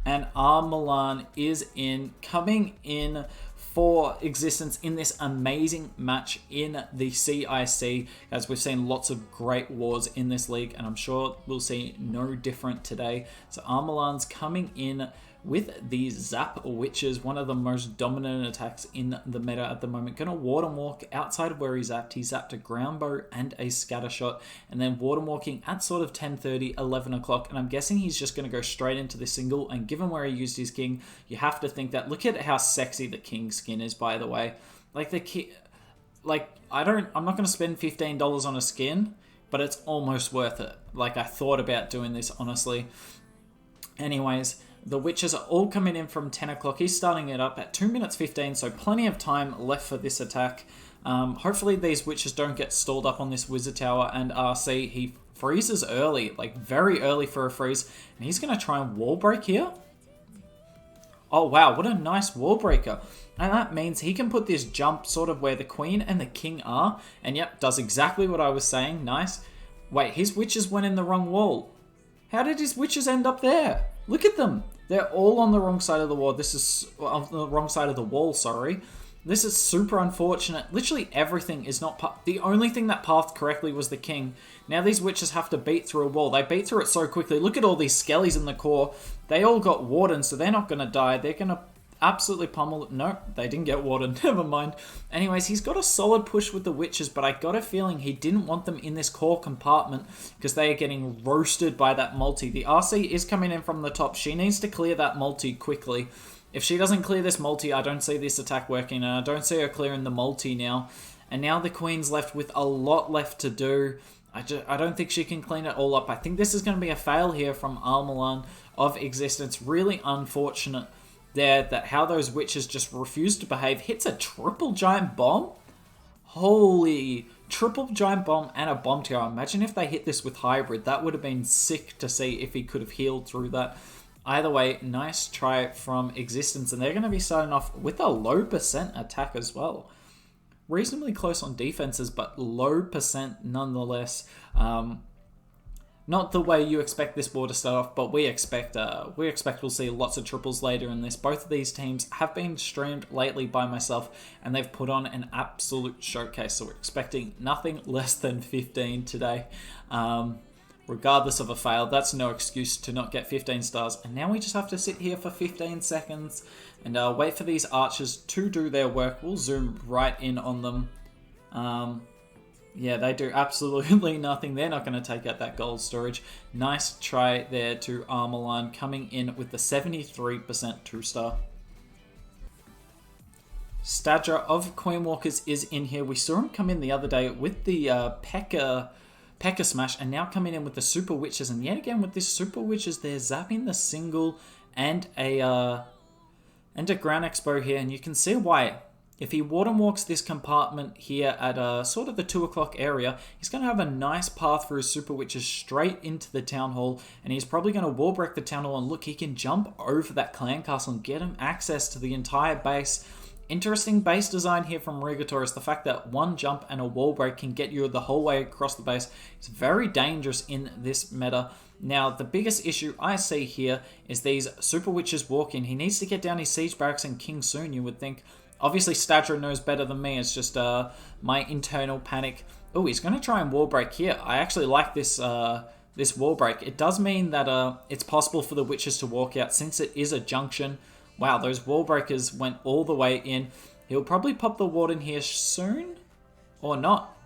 And Milan is coming in for existence in this amazing match in the CiC. As we've seen lots of great wars in this league, and I'm sure we'll see no different today. So Milan's coming in with the Zap, which is one of the most dominant attacks in the meta at the moment. Gonna Warden Walk outside of where he zapped. He zapped a Ground Bow and a Scatter Shot, and then Warden Walking at sort of 10:30, 11 o'clock, and I'm guessing he's just gonna go straight into the single, and given where he used his King, you have to think that, look at how sexy the King skin is, by the way. Like, I'm not gonna spend $15 on a skin, but it's almost worth it. Like, I thought about doing this, honestly. Anyways, the witches are all coming in from 10 o'clock. He's starting it up at 2 minutes 15, so plenty of time left for this attack. Hopefully these witches don't get stalled up on this wizard tower, and RC, he freezes early, like very early for a freeze, and he's going to try and wall break here. Oh wow, what a nice wall breaker. And that means he can put this jump sort of where the queen and the king are, and yep, does exactly what I was saying. Nice. Wait, his witches went in the wrong wall. How did his witches end up there? Look at them. They're all on the wrong side of the wall. This is on the wrong side of the wall, sorry. This is super unfortunate. Literally everything is not... The only thing that pathed correctly was the king. Now these witches have to beat through a wall. They beat through it so quickly. Look at all these skellies in the core. They all got warden, so they're not going to die. They're going to absolutely pummel... Nope, they didn't get warden. Never mind. Anyways, he's got a solid push with the witches, but I got a feeling he didn't want them in this core compartment because they are getting roasted by that multi. The RC is coming in from the top. She needs to clear that multi quickly. If she doesn't clear this multi, I don't see this attack working, and I don't see her clearing the multi now. And now the queen's left with a lot left to do. I don't think she can clean it all up. I think this is going to be a fail here from Milan of existence. Really unfortunate there that how those witches just refuse to behave. Hits a triple giant bomb. Holy, triple giant bomb and a bomb tower. Imagine if they hit this with hybrid. That would have been sick to see if he could have healed through that. Either way, nice try from existence, and they're going to be starting off with a low percent attack as well. Reasonably close on defenses, but low percent nonetheless. Not the way you expect this war to start off, but we expect we'll see lots of triples later in this. Both of these teams have been streamed lately by myself, and they've put on an absolute showcase. So we're expecting nothing less than 15 today. Regardless of a fail, that's no excuse to not get 15 stars. And now we just have to sit here for 15 seconds and wait for these archers to do their work. We'll zoom right in on them. Yeah, they do absolutely nothing. They're not going to take out that gold storage. Nice try there to Milan, coming in with the 73% 2-star. Stadra of Queen Walkers is in here. We saw him come in the other day with the P.E.K.K.A. Smash, and now coming in with the Super Witches, and yet again with this Super Witches, they're zapping the single and a Ground Expo here, and you can see why. If he Warden Walks this compartment here at sort of the 2 o'clock area, he's going to have a nice path for his Super Witches straight into the Town Hall, and he's probably going to wall break the Town Hall, and look, he can jump over that Clan Castle and get him access to the entire base. Interesting base design here from Rigator, the fact that one jump and a wall break can get you the whole way across the base. It's very dangerous in this meta. Now, the biggest issue I see here is these Super Witches walking. He needs to get down his Siege Barracks and King soon, you would think. Obviously, Stadra knows better than me. It's just my internal panic. Oh, he's going to try and wall break here. I actually like this this wall break. It does mean that it's possible for the Witches to walk out since it is a junction. Wow, those wall breakers went all the way in. He'll probably pop the Warden here soon, or not.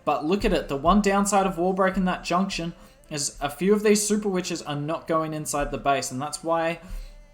But look at it, the one downside of wall breaking that junction is a few of these Super Witches are not going inside the base, and that's why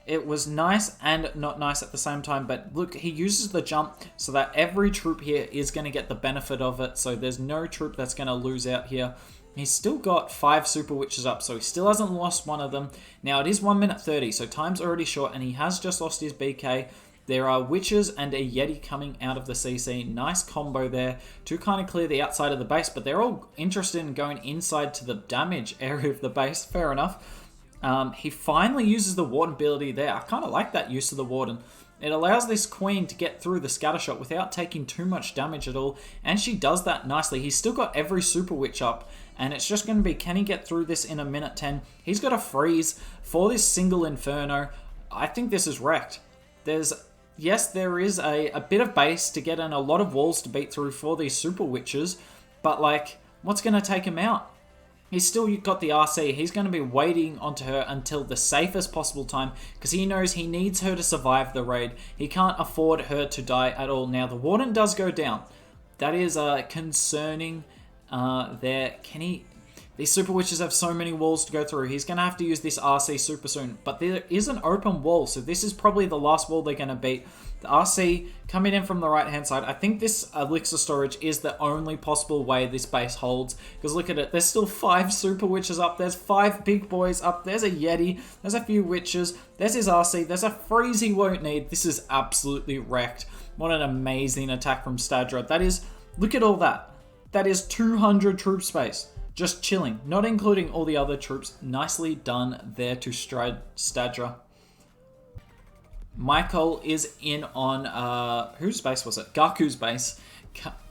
it was nice and not nice at the same time. But look, he uses the jump so that every troop here is going to get the benefit of it, so there's no troop that's going to lose out here. He's still got 5 Super Witches up, so he still hasn't lost one of them. Now, it is 1 minute 30, so time's already short, and he has just lost his BK. There are Witches and a Yeti coming out of the CC. Nice combo there to kind of clear the outside of the base, but they're all interested in going inside to the damage area of the base. Fair enough. He finally uses the Warden ability there. I kind of like that use of the Warden. It allows this queen to get through the scattershot without taking too much damage at all, and she does that nicely. He's still got every Super Witch up, and it's just going to be, can he get through this in a minute 10? He's got a freeze for this single Inferno. I think this is wrecked. Yes, there is a bit of base to get and a lot of walls to beat through for these Super Witches, but like, what's going to take him out? He's still got the RC. He's going to be waiting onto her until the safest possible time because he knows he needs her to survive the raid. He can't afford her to die at all. Now, the Warden does go down. That is concerning there. Can he... These Super Witches have so many walls to go through. He's going to have to use this RC super soon. But there is an open wall, so this is probably the last wall they're going to beat. The RC coming in from the right-hand side. I think this Elixir storage is the only possible way this base holds. Because look at it. There's still 5 Super Witches up. There's 5 big boys up. There's a Yeti. There's a few Witches. There's his RC. There's a freeze he won't need. This is absolutely wrecked. What an amazing attack from Stadra. That is... Look at all that. That is 200 troop space. Just chilling, not including all the other troops. Nicely done there to Stadra. Michael is in on, whose base was it? Gaku's base.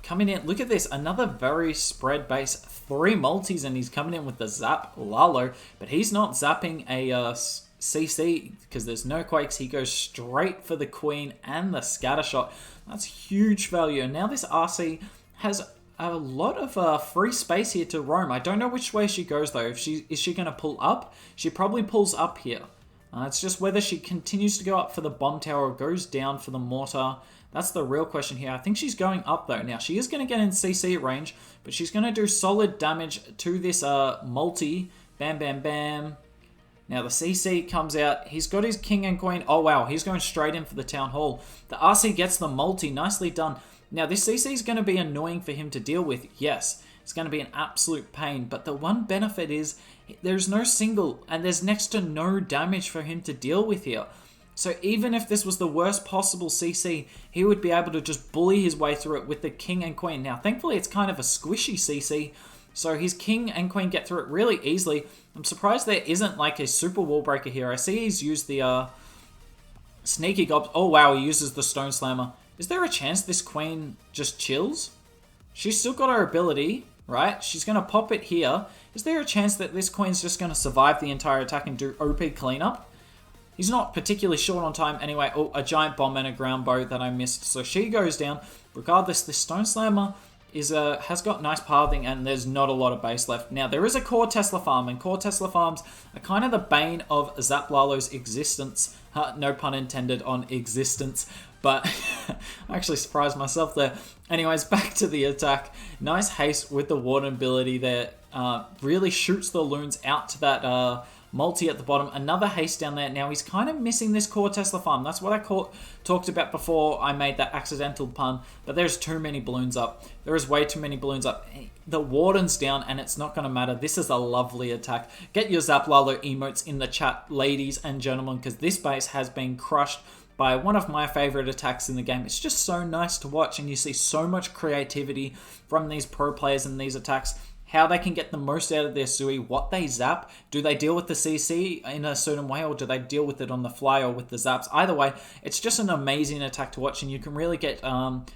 Coming in, look at this, another very spread base. 3 multis and he's coming in with the Zap Lalo, but he's not zapping a CiC because there's no quakes. He goes straight for the Queen and the Scattershot. That's huge value. And now this RC has a lot of free space here to roam. I don't know which way she goes though. Is she going to pull up? She probably pulls up here. It's just whether she continues to go up for the bomb tower or goes down for the mortar. That's the real question here. I think she's going up though. Now she is going to get in CC range, but she's going to do solid damage to this multi. Bam, bam, bam. Now the CC comes out. He's got his king and queen. Oh wow, he's going straight in for the town hall. The RC gets the multi. Nicely done. Now, this CC is going to be annoying for him to deal with. Yes, it's going to be an absolute pain. But the one benefit is there's no single and there's next to no damage for him to deal with here. So even if this was the worst possible CC, he would be able to just bully his way through it with the king and queen. Now, thankfully, it's kind of a squishy CC. So his king and queen get through it really easily. I'm surprised there isn't like a super wall breaker here. I see he's used the sneaky gob. Oh, wow, he uses the stone slammer. Is there a chance this queen just chills? She's still got her ability, right? She's going to pop it here. Is there a chance that this queen's just going to survive the entire attack and do OP cleanup? He's not particularly short on time anyway. Oh, a giant bomb and a ground bow that I missed. So she goes down. Regardless, this stone slammer has got nice pathing and there's not a lot of base left. Now, there is a core Tesla farm, and core Tesla farms are kind of the bane of Zap Lalo's existence. No pun intended on existence, but I actually surprised myself there. Anyways, back to the attack. Nice haste with the Warden ability there. Really shoots the loons out to that multi at the bottom. Another haste down there. Now, he's kind of missing this core Tesla farm. That's what I talked about before I made that accidental pun. But there's too many balloons up. There is way too many balloons up. The Warden's down, and it's not going to matter. This is a lovely attack. Get your Zap Lalo emotes in the chat, ladies and gentlemen, because this base has been crushed by one of my favorite attacks in the game. It's just so nice to watch, and you see so much creativity from these pro players in these attacks. How they can get the most out of their Sui, what they zap. Do they deal with the CC in a certain way, or do they deal with it on the fly or with the zaps? Either way, it's just an amazing attack to watch, and you can really get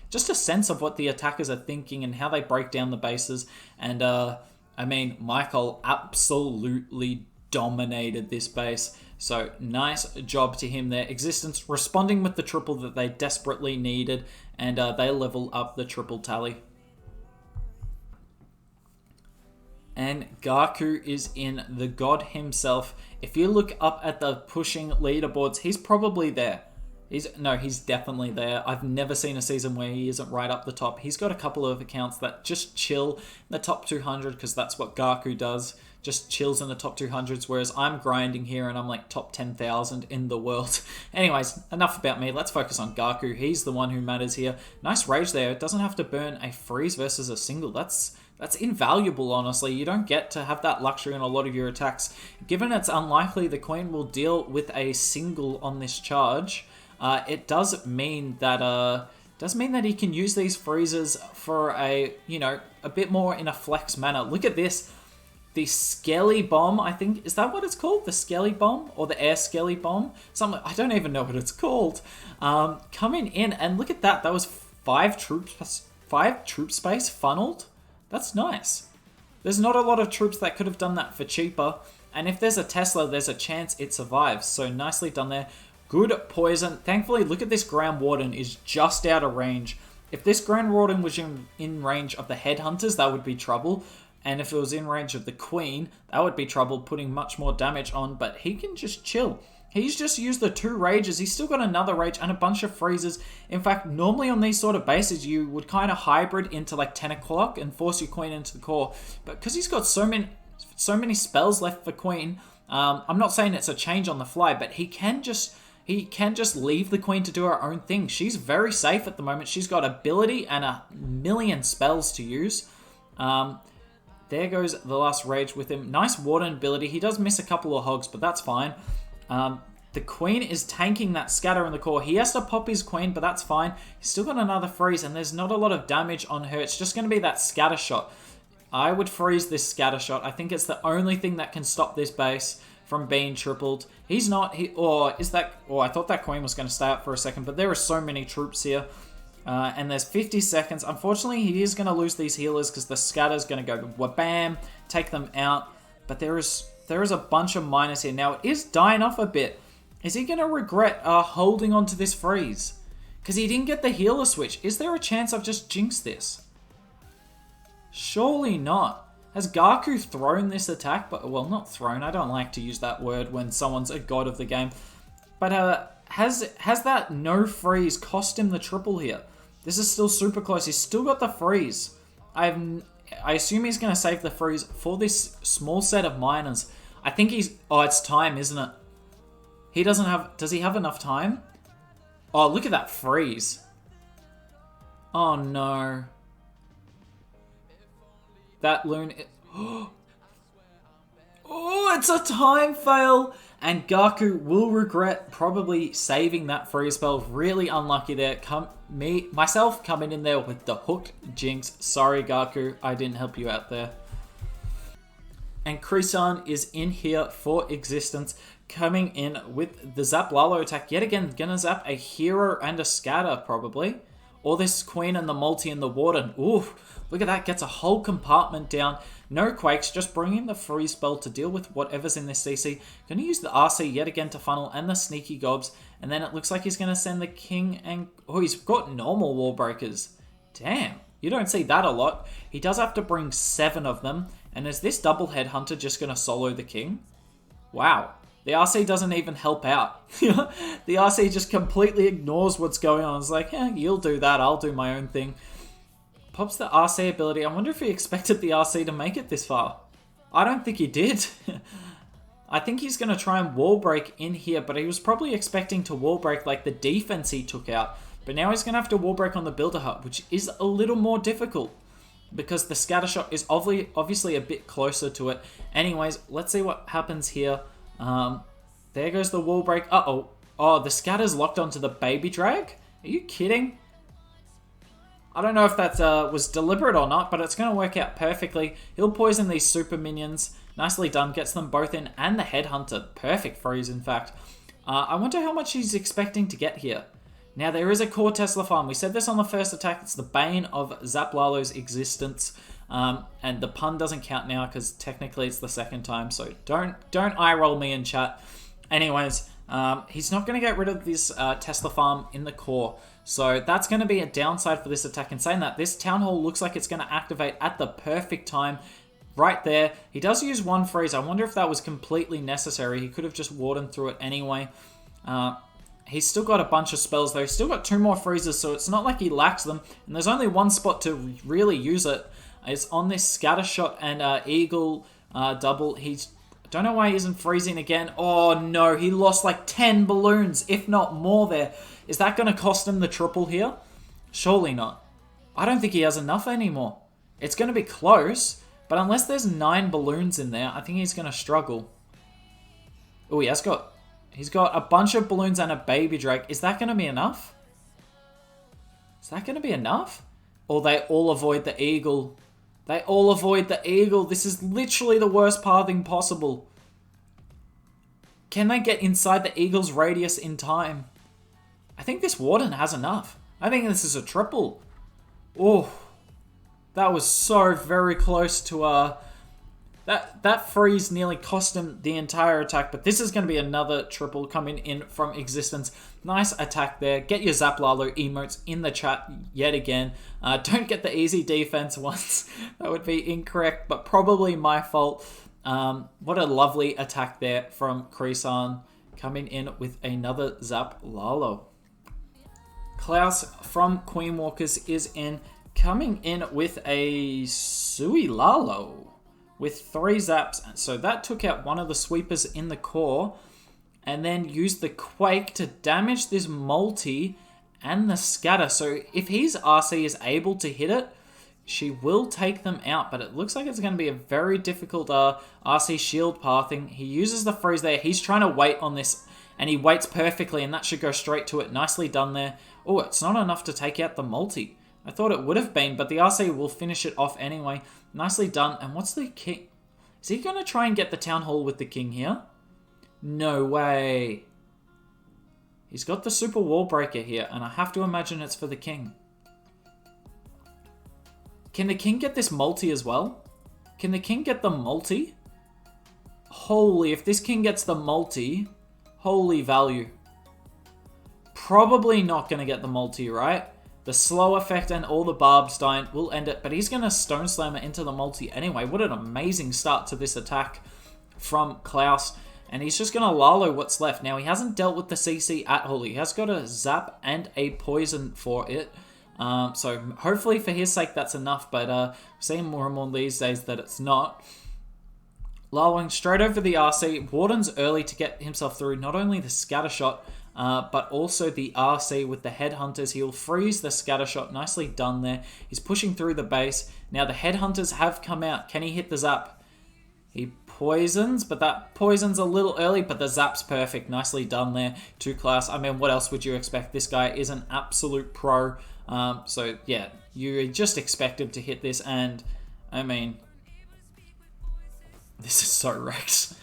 just a sense of what the attackers are thinking and how they break down the bases. And I mean, Michael absolutely dominated this base. So nice job to him there. Existence responding with the triple that they desperately needed, and they level up the triple tally. And Gaku is in, the god himself. If you look up at the pushing leaderboards, he's probably there. He's definitely there. I've never seen a season where he isn't right up the top. He's got a couple of accounts that just chill in the top 200 because that's what Gaku does. Just chills in the top 200s, whereas I'm grinding here and I'm like top 10,000 in the world. Anyways, enough about me. Let's focus on Gaku. He's the one who matters here. Nice rage there. It doesn't have to burn a freeze versus a single. That's invaluable, honestly. You don't get to have that luxury in a lot of your attacks. Given it's unlikely the Queen will deal with a single on this charge, it does mean that he can use these freezes for a bit more in a flex manner. Look at this. the Skelly Bomb, I think. Is that what it's called? The Skelly Bomb? Or the Air Skelly Bomb? I don't even know what it's called. Coming in, and look at that. That was 5 troop space funneled. That's nice. There's not a lot of troops that could have done that for cheaper. And if there's a Tesla, there's a chance it survives. So nicely done there. Good poison. Thankfully, look at this Grand Warden is just out of range. If this Grand Warden was in range of the Headhunters, that would be trouble. And if it was in range of the Queen, that would be trouble, putting much more damage on. But he can just chill. He's just used the 2 rages. He's still got another rage and a bunch of freezes. In fact, normally on these sort of bases, you would kind of hybrid into like 10 o'clock and force your Queen into the core. But because he's got so many spells left for Queen, I'm not saying it's a change on the fly, but he can just leave the Queen to do her own thing. She's very safe at the moment. She's got ability and a million spells to use. There goes the last rage with him. Nice Warden ability. He does miss a couple of hogs, but that's fine. The Queen is tanking that scatter in the core. He has to pop his Queen, but that's fine. He's still got another freeze, and there's not a lot of damage on her. It's just going to be that scatter shot. I would freeze this scatter shot. I think it's the only thing that can stop this base from being tripled. He's not... I thought that Queen was going to stay up for a second, but there are so many troops here. And there's 50 seconds. Unfortunately, he is going to lose these healers because the scatter's going to go wha-bam, take them out. But there is a bunch of miners here. Now, it is dying off a bit. Is he going to regret holding on to this freeze? Because he didn't get the healer switch. Is there a chance I've just jinxed this? Surely not. Has Gaku thrown this attack? Well, not thrown. I don't like to use that word when someone's a god of the game. But has that no freeze cost him the triple here? This is still super close. He's still got the freeze. I assume he's going to save the freeze for this small set of miners. I think he's... Oh, it's time, isn't it? He doesn't have... Does he have enough time? Oh, look at that freeze. Oh, no. That loon... Oh, it's a time fail! And Gaku will regret probably saving that freeze spell. Really unlucky there. Myself coming in there with the hooked jinx. Sorry, Gaku. I didn't help you out there. And Krisan is in here for existence. Coming in with the Zap Lalo attack. Yet again, gonna zap a hero and a scatter, probably. Or this Queen and the multi and the Warden. Ooh, look at that. Gets a whole compartment down. No quakes, just bringing the freeze spell to deal with whatever's in this CC. Going to use the RC yet again to funnel and the sneaky gobs. And then it looks like he's going to send the King and... Oh, he's got normal wall breakers. Damn, you don't see that a lot. He does have to bring 7 of them. And is this double headhunter just going to solo the King? Wow. The RC doesn't even help out. The RC just completely ignores what's going on. It's like, yeah, you'll do that. I'll do my own thing. Pops the RC ability. I wonder if he expected the RC to make it this far. I don't think he did. I think he's going to try and wall break in here, but he was probably expecting to wall break like the defense he took out. But now he's going to have to wall break on the builder hut, which is a little more difficult because the scatter shot is obviously a bit closer to it. Anyways, let's see what happens here. There goes the wall break. Uh-oh. Oh, the scatter's locked onto the baby drag? Are you kidding? I don't know if that was deliberate or not, but it's going to work out perfectly. He'll poison these super minions. Nicely done. Gets them both in. And the headhunter. Perfect freeze, in fact. I wonder how much he's expecting to get here. Now, there is a core Tesla farm. We said this on the first attack. It's the bane of Zap Lalo's existence. And the pun doesn't count now because technically it's the second time. So don't eye roll me in chat. Anyways, he's not going to get rid of this Tesla farm in the core. So that's going to be a downside for this attack. And saying that, this Town Hall looks like it's going to activate at the perfect time. Right there. He does use 1 freeze. I wonder if that was completely necessary. He could have just wardened through it anyway. He's still got a bunch of spells though. He's still got 2 more freezes, so it's not like he lacks them. And there's only one spot to really use it. It's on this scatter shot and eagle double. Don't know why he isn't freezing again. Oh no, he lost like 10 balloons, if not more there. Is that going to cost him the triple here? Surely not. I don't think he has enough anymore. It's going to be close, but unless there's 9 balloons in there, I think he's going to struggle. Oh, he's got a bunch of balloons and a baby drake. Is that going to be enough? Is that going to be enough? Or they all avoid the eagle They all avoid the eagle. This is literally the worst pathing possible. Can they get inside the eagle's radius in time? I think this warden has enough. I think this is a triple. Oh, that was so very close to... That freeze nearly cost him the entire attack, but this is going to be another triple coming in from Existence. Nice attack there. Get your Zap Lalo emotes in the chat yet again. Don't get the easy defense ones. That would be incorrect, but probably my fault. What a lovely attack there from Krisan, coming in with another Zap Lalo. Klaus from Queen Walkers is in, coming in with a Sui Lalo with 3 zaps. So that took out one of the sweepers in the core, and then used the Quake to damage this multi and the scatter. So if his RC is able to hit it, she will take them out, but it looks like it's going to be a very difficult RC shield pathing. He uses the freeze there. He's trying to wait on this, and he waits perfectly, and that should go straight to it. Nicely done there. Oh, it's not enough to take out the multi. I thought it would have been, but the RC will finish it off anyway. Nicely done. And what's the king? Is he going to try and get the Town Hall with the king here? No way. He's got the super wall breaker here, and I have to imagine it's for the king. Can the king get this multi as well? Can the king get the multi? Holy, if this king gets the multi, holy value. Probably not going to get the multi, right? The slow effect and all the barbs dying will end it, but he's going to Stone Slammer into the multi anyway. What an amazing start to this attack from Klaus. And he's just going to Lalo what's left. Now, he hasn't dealt with the CC at all. He has got a Zap and a Poison for it. So hopefully for his sake that's enough, but we're seeing more and more these days that it's not. Laloing straight over the RC. Warden's early to get himself through not only the scatter shot, but also the RC with the Headhunters. He'll freeze the scattershot. Nicely done there. He's pushing through the base. Now the Headhunters have come out. Can he hit the Zap? He poisons, but that poison's a little early, but the Zap's perfect. Nicely done there to Klaus. I mean, what else would you expect? This guy is an absolute pro. So yeah, you just expect him to hit this, and I mean, this is so wrecked.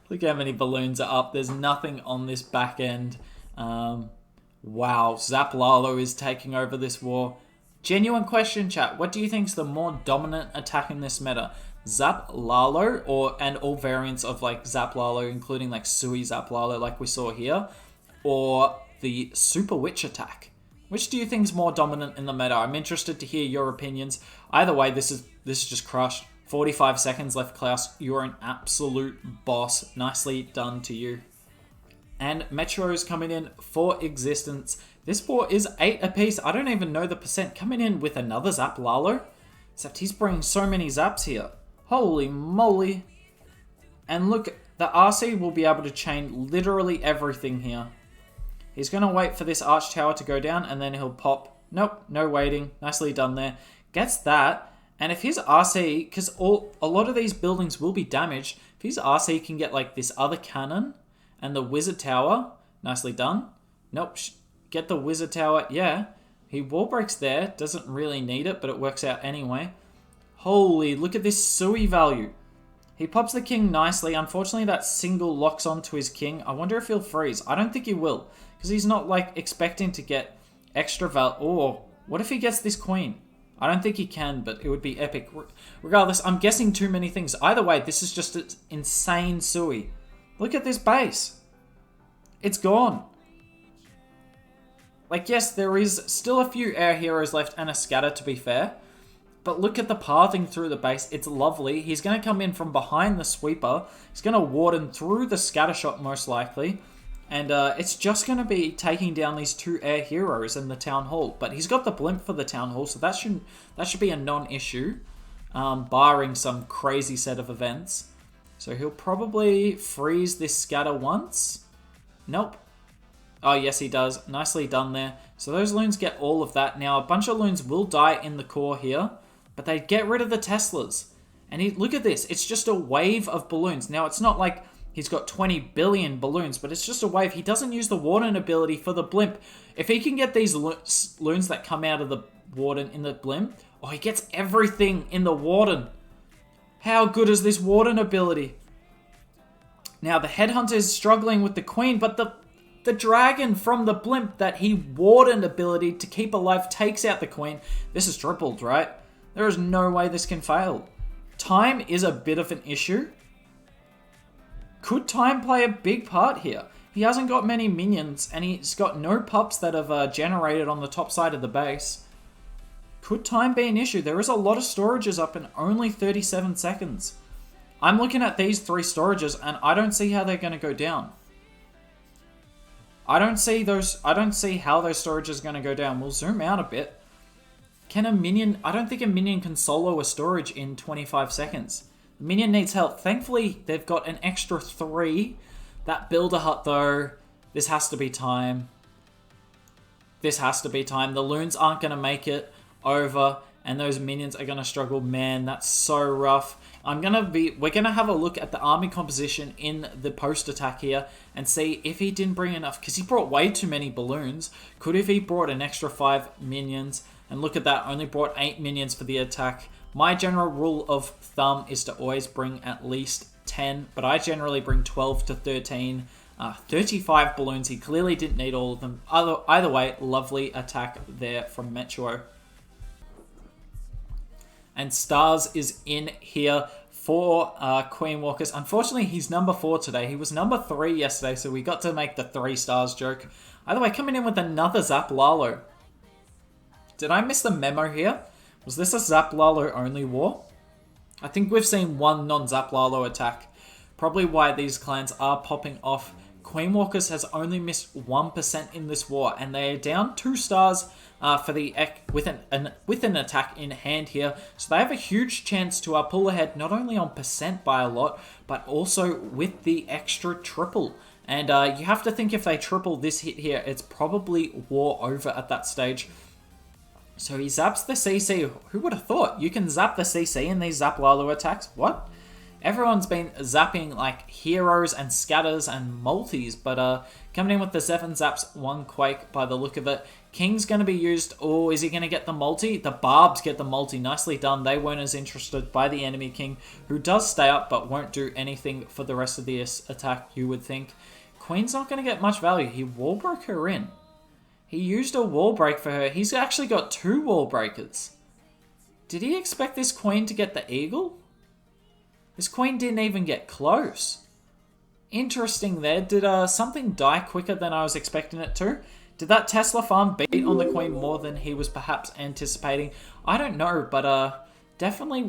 Look how many balloons are up. There's nothing on this back end. Wow, Zap Lalo is taking over this war. Genuine question, chat. What do you think is the more dominant attack in this meta? Zap Lalo and all variants of like Zap Lalo, including like Sui Zap Lalo like we saw here, or the Super Witch attack? Which do you think is more dominant in the meta? I'm interested to hear your opinions. Either way, this is just crushed. 45 seconds left, Klaus. You're an absolute boss. Nicely done to you. And Metro's coming in for Existence. This war is 8 apiece. I don't even know the percent. Coming in with another Zap Lalo. Except he's bringing so many Zaps here. Holy moly. And look, the RC will be able to chain literally everything here. He's going to wait for this Arch Tower to go down, and then he'll pop. Nope, no waiting. Nicely done there. Gets that. And if his RC, because a lot of these buildings will be damaged, if his RC can get like this other cannon and the Wizard Tower, nicely done. Nope, get the Wizard Tower. Yeah, he wall breaks there. Doesn't really need it, but it works out anyway. Holy, look at this Sui value. He pops the king nicely. Unfortunately, that single locks onto his king. I wonder if he'll freeze. I don't think he will, because he's not like expecting to get extra val. Or what if he gets this queen? I don't think he can, but it would be epic. Regardless, I'm guessing too many things. Either way, this is just an insane Sui. Look at this base. It's gone. Like, yes, there is still a few air heroes left and a scatter, to be fair. But look at the pathing through the base. It's lovely. He's going to come in from behind the sweeper. He's going to warden through the scatter shot, most likely. And it's just going to be taking down these 2 air heroes in the Town Hall. But he's got the blimp for the Town Hall, so that should be a non-issue, barring some crazy set of events. So he'll probably freeze this scatter once. Nope. Oh, yes, he does. Nicely done there. So those loons get all of that. Now, a bunch of loons will die in the core here, but they get rid of the Teslas. And look at this. It's just a wave of balloons. Now, it's not like He's got 20 billion balloons, but it's just a wave. He doesn't use the Warden ability for the blimp. If he can get these loons that come out of the Warden in the blimp, oh, he gets everything in the Warden. How good is this Warden ability? Now, the Headhunter is struggling with the Queen, but the dragon from the blimp that he Warden ability to keep alive takes out the Queen. This is tripled, right? There is no way this can fail. Time is a bit of an issue. Could time play a big part here? He hasn't got many minions, and he's got no pups that have generated on the top side of the base. Could time be an issue? There is a lot of storages up in only 37 seconds. I'm looking at these 3 storages, and I don't see how they're going to go down. I don't see how those storages are going to go down. We'll zoom out a bit. Can a minion... I don't think a minion can solo a storage in 25 seconds. The minion needs help. Thankfully, they've got an extra 3. That builder hut, though, this has to be time. This has to be time. The loons aren't going to make it over, and those minions are going to struggle. Man, that's so rough. We're going to have a look at the army composition in the post attack here and see if he didn't bring enough, because he brought way too many balloons. Could if he brought an extra 5 minions, and look at that, only brought 8 minions for the attack. My general rule of thumb is to always bring at least 10, but I generally bring 12 to 13. 35 balloons, he clearly didn't need all of them. Either way, lovely attack there from Metro. And Stars is in here for Queen Walkers. Unfortunately, he's number 4 today. He was number 3 yesterday, so we got to make the 3 stars joke. Either way, coming in with another Zap Lalo. Did I miss the memo here? Was this a Zap Lalo only war? I think we've seen one non-Zap Lalo attack. Probably why these clans are popping off. Queen Walkers has only missed 1% in this war, and they are down 2 stars for the with an attack in hand here. So they have a huge chance to pull ahead, not only on percent by a lot, but also with the extra triple. And you have to think if they triple this hit here, it's probably war over at that stage. So he zaps the CiC. Who would have thought? You can zap the CiC in these Zap Lalo attacks? What? Everyone's been zapping like heroes and scatters and multis, but coming in with the 7 zaps, 1 quake by the look of it. King's going to be used. Oh, is he going to get the multi? The Barbs get the multi. Nicely done. They weren't as interested by the enemy King, who does stay up but won't do anything for the rest of this attack, you would think. Queen's not going to get much value. He wall broke her in. He used a wall break for her. He's actually got 2 wall breakers. Did he expect this Queen to get the Eagle? This Queen didn't even get close. Interesting there. Did something die quicker than I was expecting it to? Did that Tesla farm beat on the Queen more than he was perhaps anticipating? I don't know, but definitely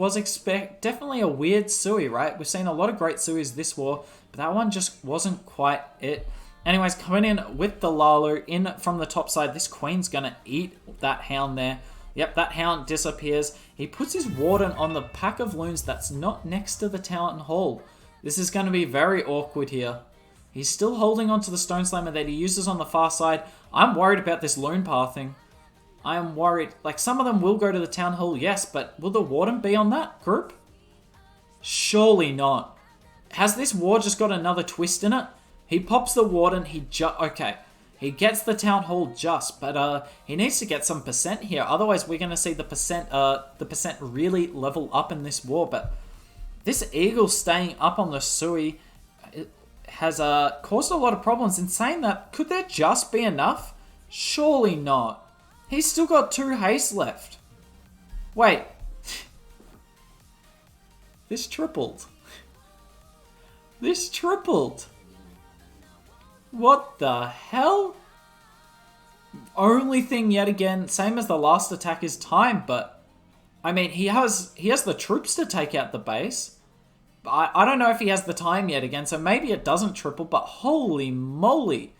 a weird Sui, right? We've seen a lot of great Suis this war, but that one just wasn't quite it. Anyways, coming in with the Lalo in from the top side, this Queen's going to eat that Hound there. Yep, that Hound disappears. He puts his Warden on the pack of loons that's not next to the Town Hall. This is going to be very awkward here. He's still holding on to the Stone Slammer that he uses on the far side. I'm worried about this loon pathing. I am worried. Like, some of them will go to the Town Hall, yes, but will the Warden be on that group? Surely not. Has this war just got another twist in it? He pops the Warden, okay. He gets the Town Hall just, but he needs to get some percent here. Otherwise, we're going to see the percent really level up in this war. But this Eagle staying up on the Sui has caused a lot of problems. In saying that, could there just be enough? Surely not. He's still got 2 haste left. Wait. This tripled. This tripled. What the hell? Only thing yet again, same as the last attack, is time, but I mean, he has the troops to take out the base. I don't know if he has the time yet again, so maybe it doesn't triple, but holy moly.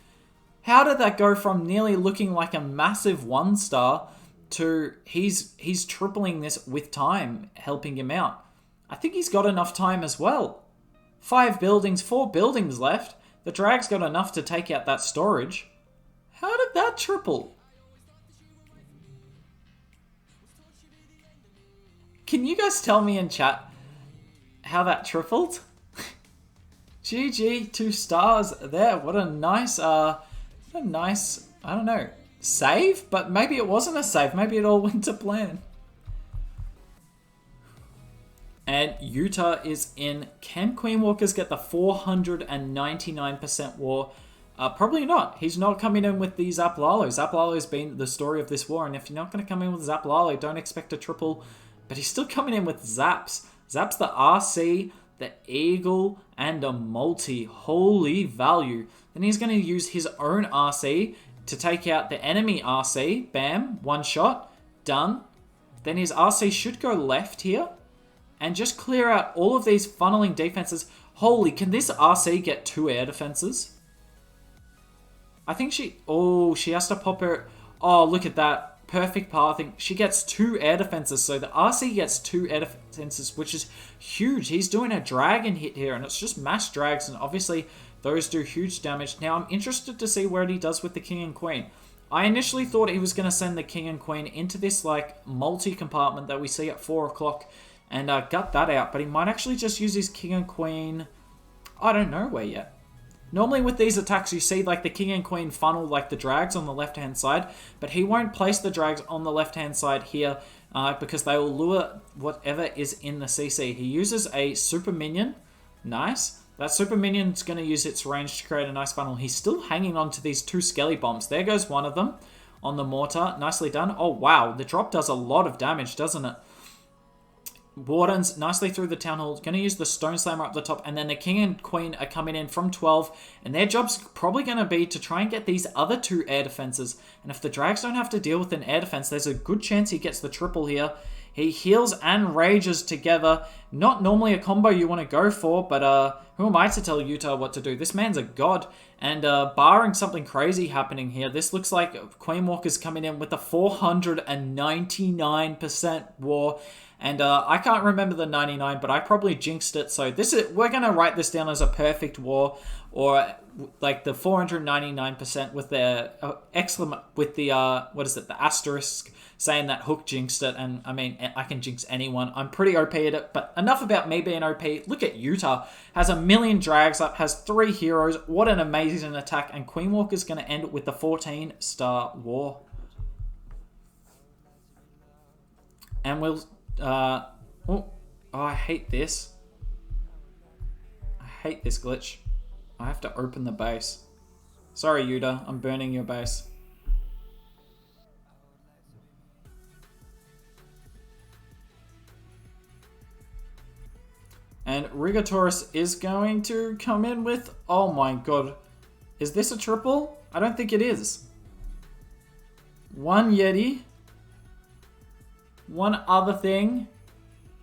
How did that go from nearly looking like a massive 1-star to he's tripling this with time, helping him out? I think he's got enough time as well. 4 buildings left. The Drag's got enough to take out that storage. How did that triple? Can you guys tell me in chat how that tripled? GG, 2 stars there. What a nice, I don't know, save? But maybe it wasn't a save. Maybe it all went to plan. And Utah is in. Can Queen Walkers get the 499% war? Probably not. He's not coming in with the Zap Lalo. Zap Lalo has been the story of this war, and if you're not going to come in with Zap Lalo, don't expect a triple. But he's still coming in with Zaps. Zaps the RC, the Eagle, and a multi. Holy value. Then he's going to use his own RC to take out the enemy RC. Bam. One shot. Done. Then his RC should go left here and just clear out all of these funneling defenses. Holy, can this RC get 2 air defenses? I think she has to pop her. Oh, look at that. Perfect pathing. She gets 2 air defenses. So the RC gets 2 air defenses, which is huge. He's doing a dragon hit here, and it's just mass drags, and obviously those do huge damage. Now, I'm interested to see what he does with the King and Queen. I initially thought he was going to send the King and Queen into this, like, multi-compartment that we see at 4 o'clock and gut that out, but he might actually just use his King and Queen. I don't know where yet. Normally with these attacks, you see like the King and Queen funnel like the drags on the left-hand side, but he won't place the drags on the left-hand side here because they will lure whatever is in the CC. He uses a super minion. Nice. That super minion's going to use its range to create a nice funnel. He's still hanging on to these 2 skelly bombs. There goes one of them on the mortar. Nicely done. Oh, wow. The drop does a lot of damage, doesn't it? Wardens nicely through the Town Hall. Going to use the Stone Slammer up the top. And then the King and Queen are coming in from 12. And their job's probably going to be to try and get these other 2 air defenses. And if the Drags don't have to deal with an air defense, there's a good chance he gets the triple here. He heals and rages together. Not normally a combo you want to go for, but who am I to tell Utah what to do? This man's a god. And barring something crazy happening here, this looks like Queen Walker's coming in with a 499% war. And I can't remember the 99, but I probably jinxed it. So we're going to write this down as a perfect war, or like the 499% with the the asterisk saying that Hook jinxed it. And I mean, I can jinx anyone. I'm pretty OP at it, but enough about me being OP. Look at Utah. Has 1 million drags up, has 3 heroes. What an amazing attack. And Queen Walker's going to end with the 14-star war. And we'll... I hate this. I hate this glitch. I have to open the base. Sorry, Yuta. I'm burning your base. And Rigotaurus is going to come in with... Oh my god. Is this a triple? I don't think it is. 1 Yeti. 1 other thing.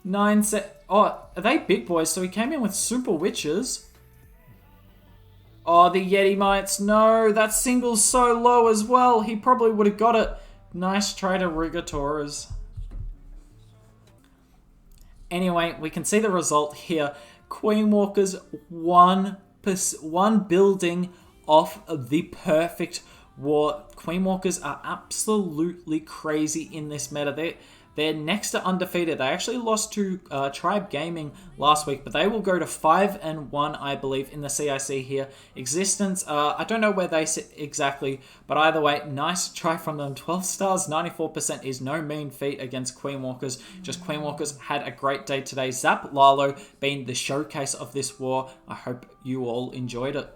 9 set... Oh, are they big boys? So he came in with Super Witches. Oh, the Yeti Mites. No, that single's so low as well. He probably would have got it. Nice try to Rigotaurus. Anyway, we can see the result here. Queen Walker's one building off of the perfect war. Queen Walkers are absolutely crazy in this meta. They're next to undefeated. They actually lost to Tribe Gaming last week, but they will go to 5-1, I believe, in the CiC here. Existence, I don't know where they sit exactly, but either way, nice try from them. 12 stars, 94% is no mean feat against Queen Walkers. Just Queen Walkers had a great day today. Zap Lalo being the showcase of this war. I hope you all enjoyed it.